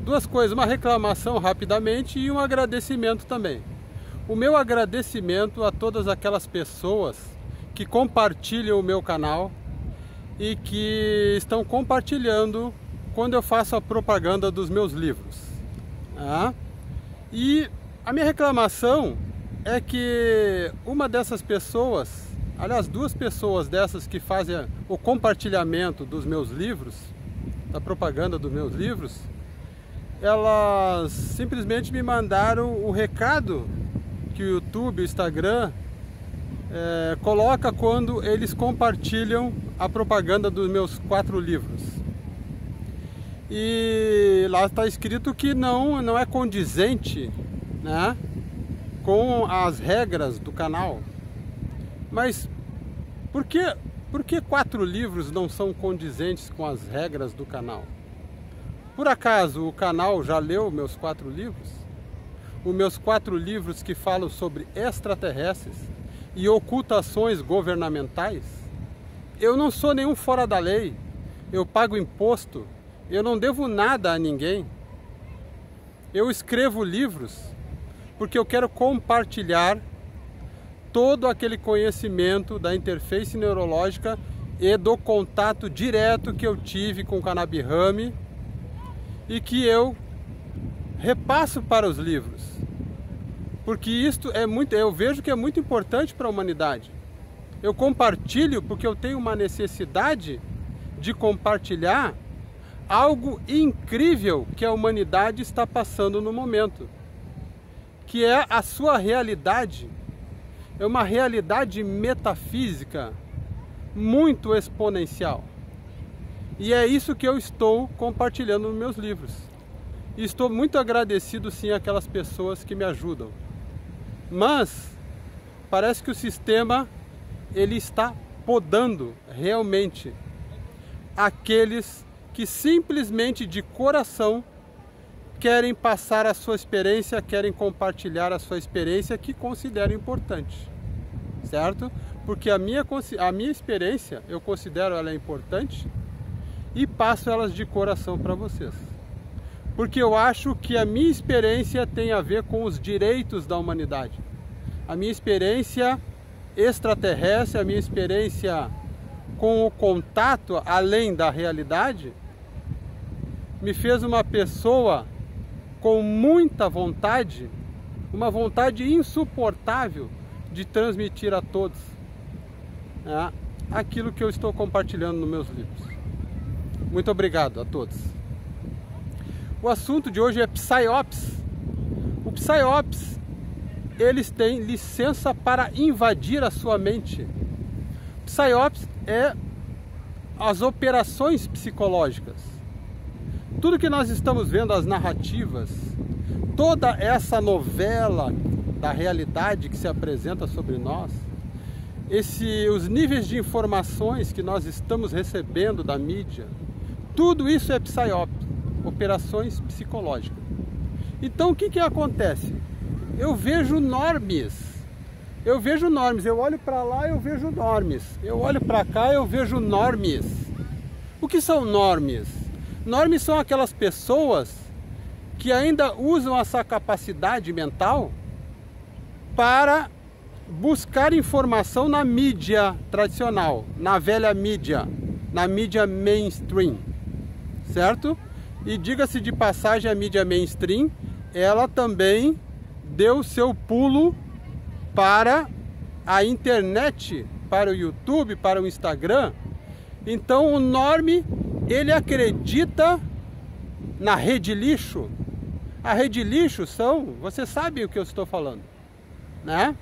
Duas coisas, uma reclamação rapidamente e um agradecimento também. O meu agradecimento a todas aquelas pessoas que compartilham o meu canal e que estão compartilhando quando eu faço a propaganda dos meus livros. E a minha reclamação é que uma dessas pessoas, aliás, duas pessoas dessas que fazem o compartilhamento dos meus livros, da propaganda dos meus livros, elas simplesmente me mandaram o recado que o YouTube, o Instagram coloca quando eles compartilham a propaganda dos meus 4 livros. E lá está escrito que não é condizente, né, com as regras do canal. Mas por que 4 livros não são condizentes com as regras do canal? Por acaso o canal já leu meus 4 livros? Os meus 4 livros que falam sobre extraterrestres e ocultações governamentais? Eu não sou nenhum fora da lei, eu pago imposto, eu não devo nada a ninguém. Eu escrevo livros porque eu quero compartilhar todo aquele conhecimento da interface neurológica e do contato direto que eu tive com o Kanabihame e que eu repasso para os livros. Porque isto eu vejo que é muito importante para a humanidade. Eu compartilho porque eu tenho uma necessidade de compartilhar algo incrível que a humanidade está passando no momento, que é a sua realidade. É uma realidade metafísica muito exponencial. E é isso que eu estou compartilhando nos meus livros. E estou muito agradecido sim àquelas pessoas que me ajudam. Mas parece que o sistema ele está podando realmente aqueles que simplesmente de coração querem passar a sua experiência, querem compartilhar a sua experiência que consideram importante, certo? Porque a minha experiência, eu considero ela importante e passo elas de coração para vocês. Porque eu acho que a minha experiência tem a ver com os direitos da humanidade. A minha experiência extraterrestre, a minha experiência com o contato além da realidade, me fez uma pessoa com muita vontade, uma vontade insuportável de transmitir a todos aquilo que eu estou compartilhando nos meus livros. Muito obrigado a todos. O assunto de hoje é PSYOPs. O PSYOPs, eles têm licença para invadir a sua mente. PSYOPs é as operações psicológicas. Tudo que nós estamos vendo, as narrativas, toda essa novela da realidade que se apresenta sobre nós, os níveis de informações que nós estamos recebendo da mídia, tudo isso é PSYOPs, operações psicológicas. Então o que acontece? Eu vejo normes, eu olho para lá, eu vejo normes, eu olho para cá, eu vejo normes. O que são normes? Normes são aquelas pessoas que ainda usam essa capacidade mental para buscar informação na mídia tradicional, na velha mídia, na mídia mainstream, certo? E diga-se de passagem, a mídia mainstream, ela também deu seu pulo para a internet, para o YouTube, para o Instagram. Então o norme, ele acredita na rede lixo. A rede lixo você sabe o que eu estou falando, né?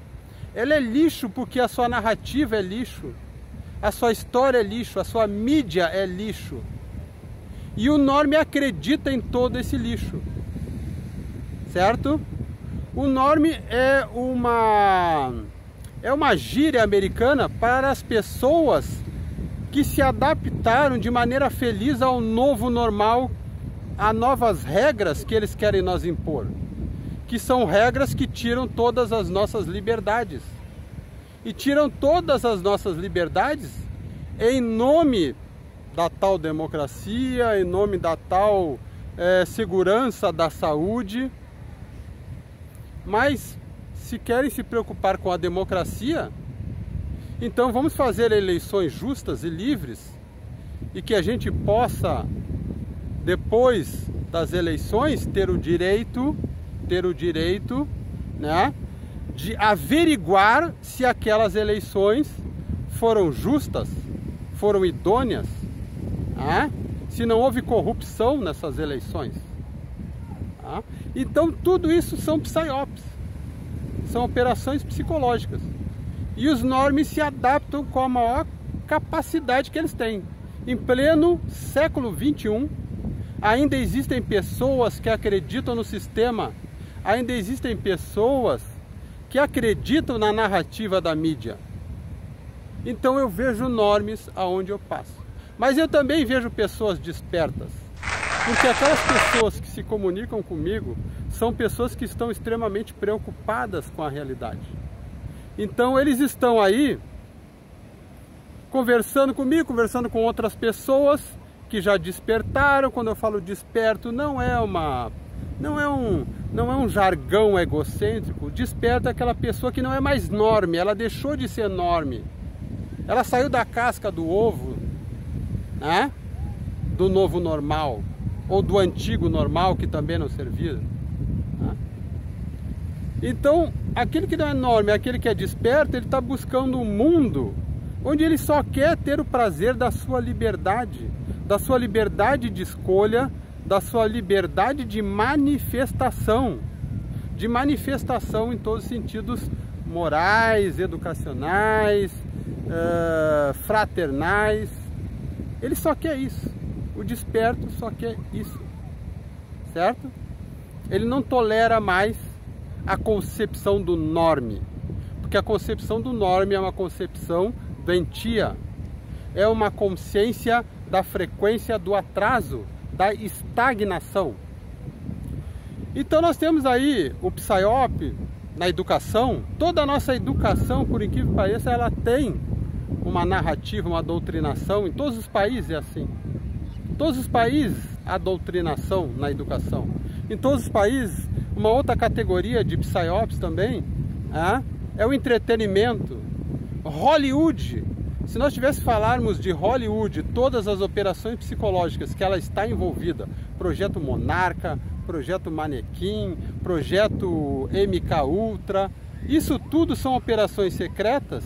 Ela é lixo porque a sua narrativa é lixo, a sua história é lixo, a sua mídia é lixo. E o norme acredita em todo esse lixo, certo? O norme é uma gíria americana para as pessoas que se adaptaram de maneira feliz ao novo normal, a novas regras que eles querem nos impor, que são regras que tiram todas as nossas liberdades. E tiram todas as nossas liberdades em nome da tal democracia, em nome da tal segurança da saúde. Mas se querem se preocupar com a democracia, então vamos fazer eleições justas e livres, e que a gente possa, depois das eleições, ter o direito, né, de averiguar se aquelas eleições foram justas, foram idôneas, né? Se não houve corrupção nessas eleições. Tá? Então tudo isso são psyops, são operações psicológicas. E os normes se adaptam com a maior capacidade que eles têm. Em pleno século XXI, ainda existem pessoas que acreditam no sistema, ainda existem pessoas que acreditam na narrativa da mídia. Então eu vejo normes aonde eu passo. Mas eu também vejo pessoas despertas, porque aquelas pessoas que se comunicam comigo são pessoas que estão extremamente preocupadas com a realidade. Então eles estão aí conversando comigo, conversando com outras pessoas que já despertaram. Quando eu falo desperto, não é um jargão egocêntrico. Desperta aquela pessoa que não é mais norme, ela deixou de ser norme. Ela saiu da casca do ovo, né? Do novo normal, ou do antigo normal que também não servia. Né? Então, aquele que não é norme, aquele que é desperto, ele está buscando um mundo onde ele só quer ter o prazer da sua liberdade de escolha, da sua liberdade de manifestação em todos os sentidos morais, educacionais, fraternais. Ele só quer isso. O desperto só quer isso, certo? Ele não tolera mais a concepção do norme, porque a concepção do norme é uma concepção doentia, é uma consciência da frequência do atraso, da estagnação. Então nós temos aí o psyop na educação. Toda a nossa educação, por incrível que pareça, ela tem uma narrativa, uma doutrinação. Em todos os países é assim. Em todos os países há doutrinação na educação. Em todos os países, uma outra categoria de psyops também é o entretenimento. Hollywood. Se nós falarmos de Hollywood, todas as operações psicológicas que ela está envolvida, Projeto Monarca, Projeto Manequim, Projeto MK Ultra, isso tudo são operações secretas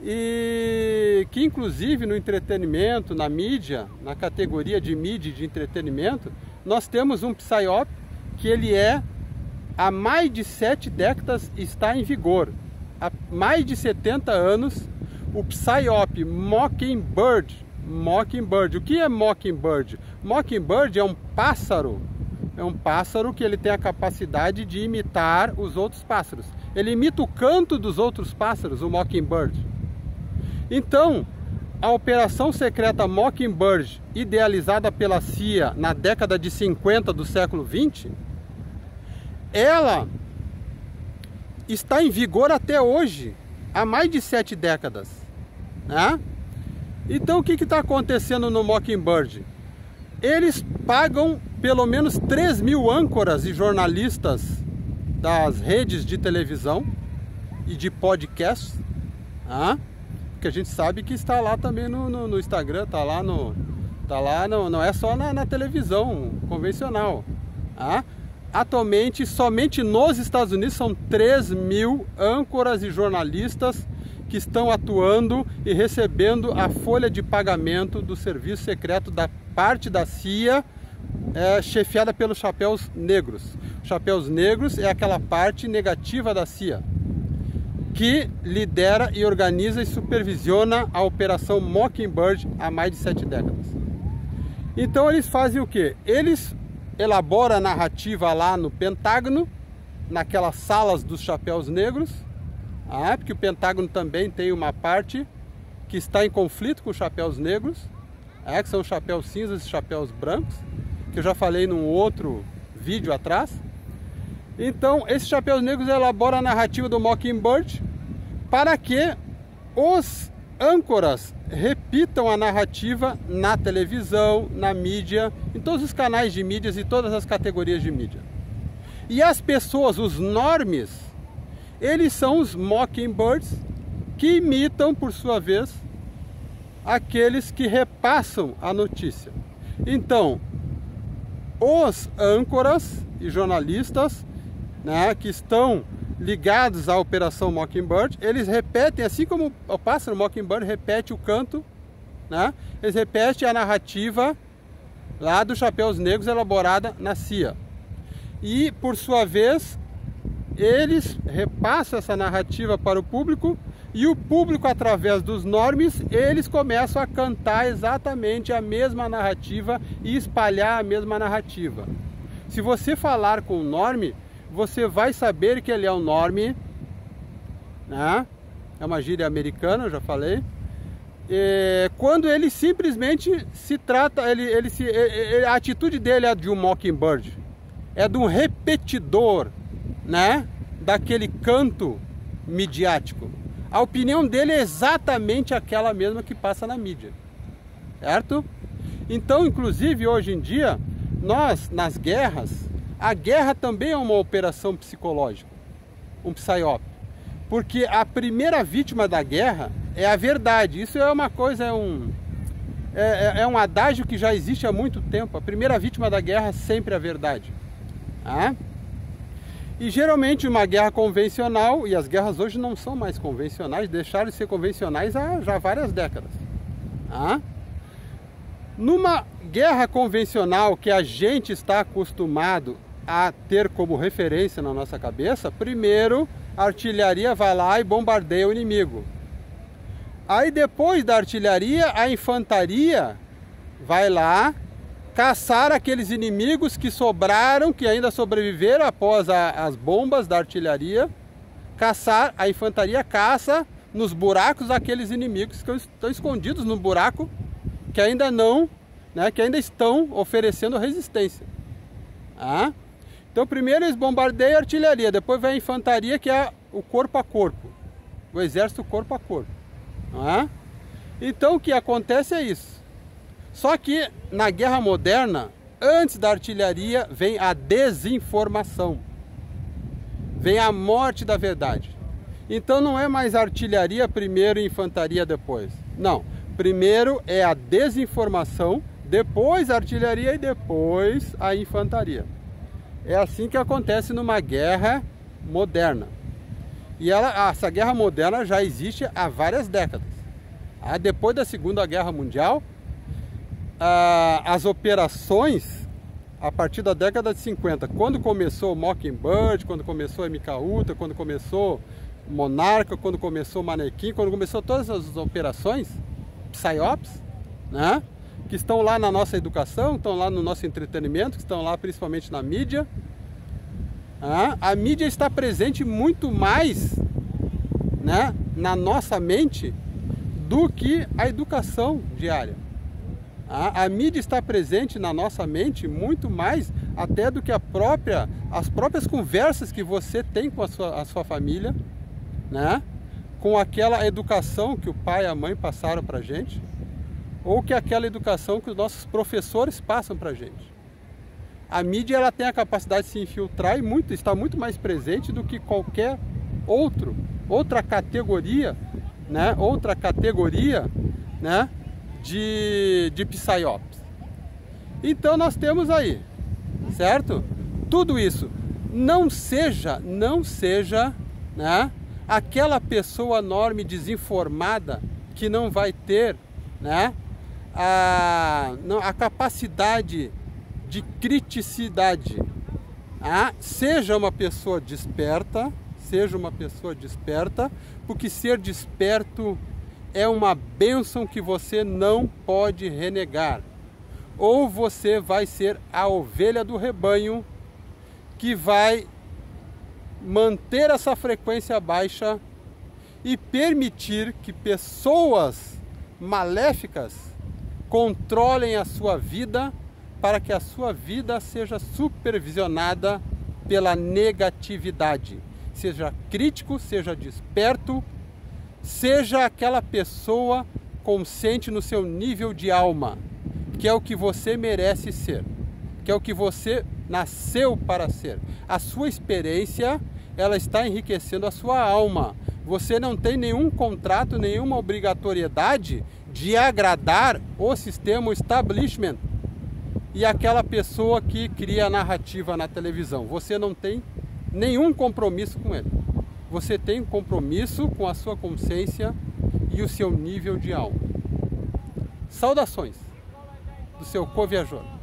e que inclusive no entretenimento, na mídia, na categoria de mídia e de entretenimento, nós temos um psyop que ele há mais de 7 décadas está em vigor. Há mais de 70 anos, o psyop Mockingbird. O que é Mockingbird? Mockingbird é um pássaro que ele tem a capacidade de imitar os outros pássaros. Ele imita o canto dos outros pássaros, o Mockingbird. Então, a operação secreta Mockingbird, idealizada pela CIA na década de 50 do século 20, ela está em vigor até hoje, há mais de 7 décadas. Né? Então, o que está acontecendo no Mockingbird? Eles pagam pelo menos 3.000 âncoras e jornalistas das redes de televisão e de podcast, que a gente sabe que está lá também no Instagram, não é só na televisão convencional. Atualmente, somente nos Estados Unidos, são 3.000 âncoras e jornalistas que estão atuando e recebendo a folha de pagamento do serviço secreto da parte da CIA, chefiada pelos Chapéus Negros. Chapéus Negros é aquela parte negativa da CIA, que lidera e organiza e supervisiona a operação Mockingbird há mais de 7 décadas. Então eles fazem o quê? Eles elaboram a narrativa lá no Pentágono, naquelas salas dos Chapéus Negros, porque o Pentágono também tem uma parte que está em conflito com os Chapéus Negros, que são os chapéus cinzas e chapéus brancos, que eu já falei num outro vídeo atrás. Então, esses Chapéus Negros elaboram a narrativa do Mockingbird para que os âncoras repitam a narrativa na televisão, na mídia, em todos os canais de mídias e todas as categorias de mídia. E as pessoas, os normies, eles são os mockingbirds que imitam, por sua vez, aqueles que repassam a notícia. Então, os âncoras e jornalistas, né, que estão ligados à Operação Mockingbird, eles repetem, assim como o pássaro Mockingbird repete o canto, né, eles repetem a narrativa lá dos Chapéus Negros elaborada na CIA. E, por sua vez, eles repassam essa narrativa para o público e o público, através dos normies, eles começam a cantar exatamente a mesma narrativa e espalhar a mesma narrativa. Se você falar com o normie, você vai saber que ele é um normie, né? É uma gíria americana, eu já falei. Quando ele simplesmente se trata, a atitude dele é de um mockingbird, é de um repetidor, né, daquele canto midiático. A opinião dele é exatamente aquela mesma que passa na mídia, certo? Então, inclusive, hoje em dia, nós, nas guerras, a guerra também é uma operação psicológica, um psyop. Porque a primeira vítima da guerra é a verdade. Isso é uma coisa, é um adágio que já existe há muito tempo. A primeira vítima da guerra é sempre a verdade. Ah? E geralmente uma guerra convencional, e as guerras hoje não são mais convencionais, deixaram de ser convencionais há já várias décadas. Ah? Numa guerra convencional que a gente está acostumado a ter como referência na nossa cabeça, primeiro a artilharia vai lá e bombardeia o inimigo. Aí depois da artilharia, a infantaria vai lá caçar aqueles inimigos que sobraram, que ainda sobreviveram após as bombas da artilharia. A infantaria caça nos buracos aqueles inimigos que estão escondidos no buraco, que ainda não, né, que ainda estão oferecendo resistência. Ah? Então primeiro eles bombardeiam a artilharia, depois vem a infantaria, que é o corpo a corpo, o exército corpo a corpo. Ah? Então o que acontece é isso. Só que na guerra moderna, antes da artilharia, vem a desinformação. Vem a morte da verdade. Então não é mais artilharia primeiro e infantaria depois. Não. Primeiro é a desinformação, depois a artilharia e depois a infantaria. É assim que acontece numa guerra moderna. E essa guerra moderna já existe há várias décadas. Depois da Segunda Guerra Mundial, as operações, a partir da década de 50, quando começou o Mockingbird, quando começou a MK Ultra, quando começou o Monarca, quando começou o Manequim, quando começou todas as operações, PSYOPs, né, que estão lá na nossa educação, estão lá no nosso entretenimento, que estão lá principalmente na mídia. A mídia está presente muito mais, né, na nossa mente do que a educação diária. A mídia está presente na nossa mente muito mais até do que as próprias conversas que você tem com a sua família, né? Com aquela educação que o pai e a mãe passaram para a gente, ou que aquela educação que os nossos professores passam para a gente. A mídia, ela tem a capacidade de se infiltrar e está muito mais presente do que qualquer outra categoria, né? Né? De PSYOPs. Então nós temos aí, certo? Tudo isso. Não seja, né, aquela pessoa enorme desinformada que não vai ter, né, a capacidade de criticidade. Seja uma pessoa desperta, porque ser desperto é uma bênção que você não pode renegar. Ou você vai ser a ovelha do rebanho que vai manter essa frequência baixa e permitir que pessoas maléficas controlem a sua vida, para que a sua vida seja supervisionada pela negatividade. Seja crítico, seja desperto, Seja aquela pessoa consciente no seu nível de alma, que é o que você merece ser, que é o que você nasceu para ser. A sua experiência, ela está enriquecendo a sua alma. Você não tem nenhum contrato, nenhuma obrigatoriedade de agradar o sistema, o establishment e aquela pessoa que cria a narrativa na televisão. Você não tem nenhum compromisso com ele. Você tem um compromisso com a sua consciência e o seu nível de alma. Saudações do seu co-viajor.